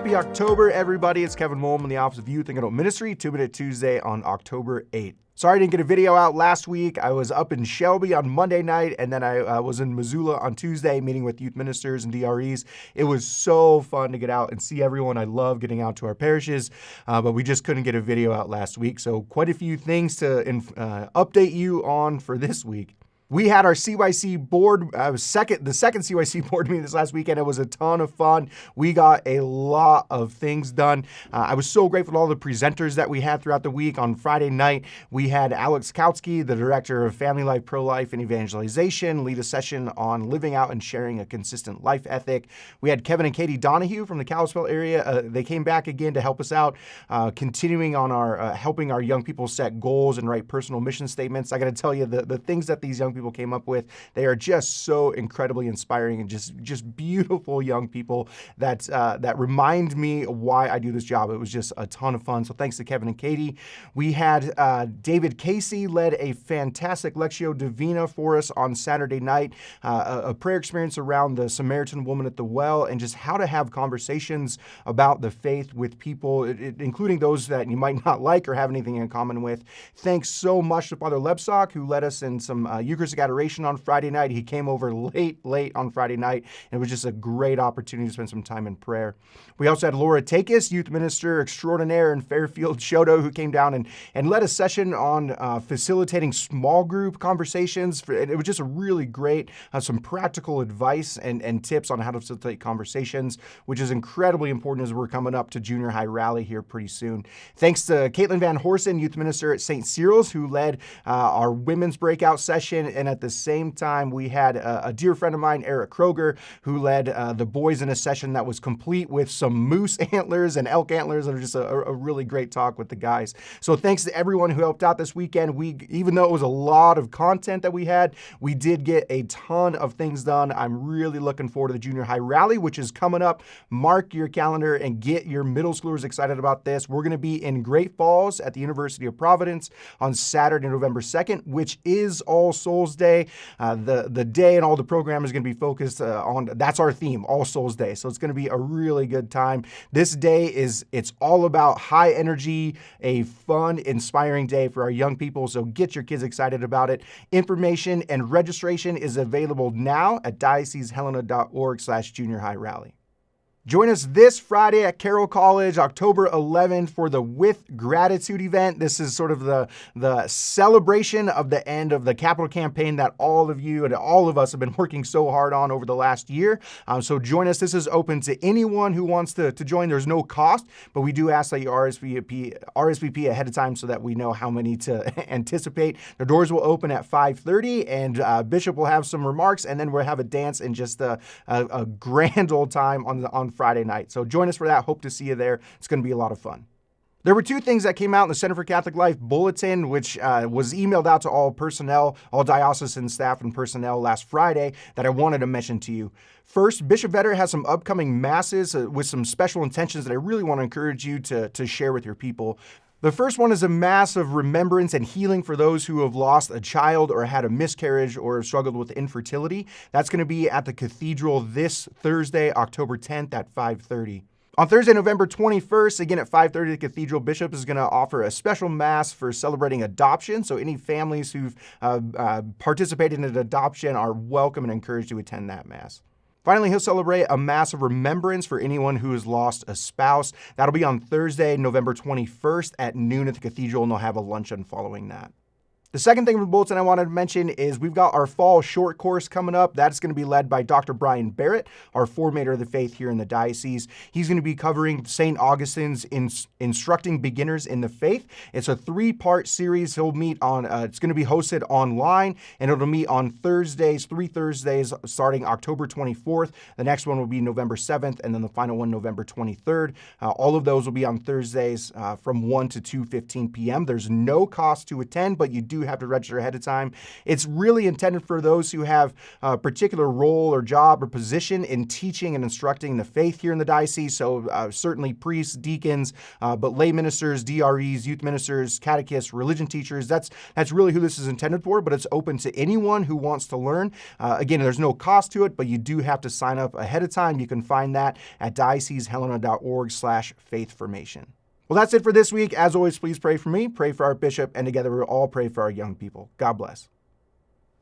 Happy October, everybody. It's Kevin Molm in the Office of Youth and Adult Ministry, 2-Minute Tuesday on October 8th. Sorry I didn't get a video out last week. I was up in Shelby on Monday night, and then I was in Missoula on Tuesday meeting with youth ministers and DREs. It was so fun to get out and see everyone. I love getting out to our parishes, but we just couldn't get a video out last week. So quite a few things to update you on for this week. We had our CYC board, the second CYC board meeting this last weekend. It was a ton of fun. We got a lot of things done. I was so grateful to all the presenters that we had throughout the week. On Friday night, we had Alex Kautsky, the director of Family Life, Pro-Life, and Evangelization, lead a session on living out and sharing a consistent life ethic. We had Kevin and Katie Donahue from the Kalispell area. They came back again to help us out, continuing on our helping our young people set goals and write personal mission statements. I got to tell you, the things that these young people came up with, they are just so incredibly inspiring and just beautiful young people that remind me why I do this job. It was just a ton of fun. So thanks to Kevin and Katie. We had David Casey led a fantastic Lectio Divina for us on Saturday night, a prayer experience around the Samaritan woman at the well and just how to have conversations about the faith with people, including those that you might not like or have anything in common with. Thanks so much to Father Lebsock, who led us in some Eucharistic adoration on Friday night. He came over late on Friday night, and it was just a great opportunity to spend some time in prayer. We also had Laura Takis, youth minister extraordinaire in Fairfield Shoto, who came down and led a session on facilitating small group conversations. It was just a really great, some practical advice and tips on how to facilitate conversations, which is incredibly important as we're coming up to junior high rally here pretty soon. Thanks to Caitlin Van Horsen, youth minister at St. Cyril's, who led our women's breakout session. And at the same time, we had a dear friend of mine, Eric Kroger, who led the boys in a session that was complete with some moose antlers and elk antlers. And just a really great talk with the guys. So thanks to everyone who helped out this weekend. Even though it was a lot of content that we had, we did get a ton of things done. I'm really looking forward to the junior high rally, which is coming up. Mark your calendar and get your middle schoolers excited about this. We're going to be in Great Falls at the University of Providence on Saturday, November 2nd, which is All Souls Day. The day and all the program is going to be focused on, that's our theme, All Souls Day. So it's going to be a really good time. This day it's all about high energy, a fun, inspiring day for our young people. So get your kids excited about it. Information and registration is available now at diocesehelena.org/junior high rally. Join us this Friday at Carroll College, October 11th, for the With Gratitude event. This is sort of the celebration of the end of the capital campaign that all of you and all of us have been working so hard on over the last year. So join us. This is open to anyone who wants to join. There's no cost, but we do ask that you RSVP ahead of time so that we know how many to anticipate. The doors will open at 5:30, and Bishop will have some remarks, and then we'll have a dance and just a grand old time on Friday night. So join us for that. Hope to see you there. It's going to be a lot of fun. There were two things that came out in the Center for Catholic Life bulletin, which was emailed out to all personnel, all diocesan staff and personnel last Friday, that I wanted to mention to you. First, Bishop Vetter has some upcoming masses with some special intentions that I really want to encourage you to share with your people. The first one is a mass of remembrance and healing for those who have lost a child or had a miscarriage or have struggled with infertility. That's going to be at the Cathedral this Thursday, October 10th at 5:30. On Thursday, November 21st, again at 5:30, the Cathedral Bishop is going to offer a special Mass for celebrating adoption. So any families who've participated in an adoption are welcome and encouraged to attend that Mass. Finally, he'll celebrate a Mass of remembrance for anyone who has lost a spouse. That'll be on Thursday, November 21st at noon at the Cathedral, and they'll have a luncheon following that. The second thing from the bulletin I wanted to mention is we've got our fall short course coming up. That's going to be led by Dr. Brian Barrett, our formator of the faith here in the diocese. He's going to be covering St. Augustine's Instructing Beginners in the Faith. It's a 3-part series. He'll meet on, it's going to be hosted online, and it'll meet on Thursdays, 3 Thursdays, starting October 24th. The next one will be November 7th, and then the final one, November 23rd. All of those will be on Thursdays from 1 to 2:15 p.m. There's no cost to attend, but you do have to register ahead of time. It's really intended for those who have a particular role or job or position in teaching and instructing the faith here in the diocese. So certainly priests, deacons, but lay ministers, DREs, youth ministers, catechists, religion teachers. That's really who this is intended for, but it's open to anyone who wants to learn. Again, there's no cost to it, but you do have to sign up ahead of time. You can find that at diocesehelena.org/faithformation. Well, that's it for this week. As always, please pray for me, pray for our bishop, and together we'll all pray for our young people. God bless.